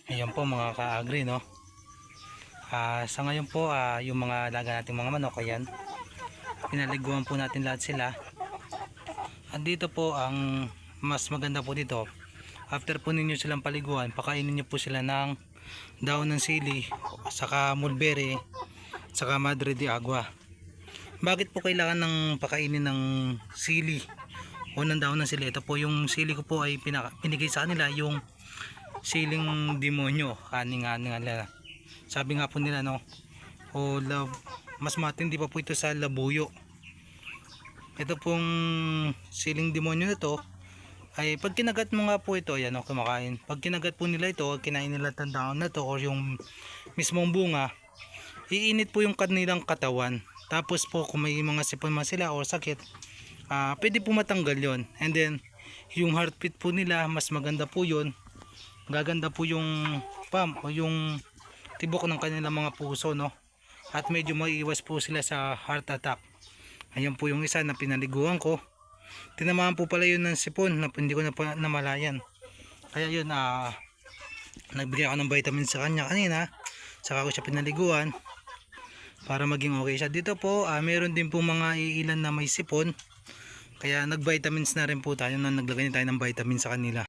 Ayan po mga ka-agri, no. Sa ngayon po, yung mga alaga nating mga manok, ayan, pinaliguan po natin lahat sila. At dito po ang mas maganda po dito, after po ninyo silang paliguan, pakainin nyo po sila ng daon ng sili, saka mulberry, saka madre de agua. Bakit po kailangan ng pakainin ng sili o ng daon ng sili? Ito po yung sili ko po ay pinigay sa kanila, yung siling demonyo, kaning nga nila. Sabi nga po nila, no, mas matindi pa po ito sa labuyo. Ito pong siling demonyo na to ay pag kinagat mo nga po ito, ayan, no, kumakain. Pag kinagat po nila ito, kinain nila ang daon na to or yung mismong bunga, iinit po yung kanilang katawan. Tapos po kung may mga sipon man sila o sakit, pwede po matanggal yon. And then yung heartbeat po nila, mas maganda po yun, gaganda po yung pump o yung tibok ng kanilang mga puso, no, at medyo maiiwas po sila sa heart attack. Ayan po yung isa na pinaliguan ko, tinamaan po pala yun ng sipon na hindi ko na namalayan. Kaya yun, nagbigay ako ng vitamin sa kanya kanina, saka ko siya pinaliguan para maging okay siya. Dito po meron din po mga iilan na may sipon, kaya nag vitamins na rin po tayo, na naglagay tayo ng vitamin sa kanila.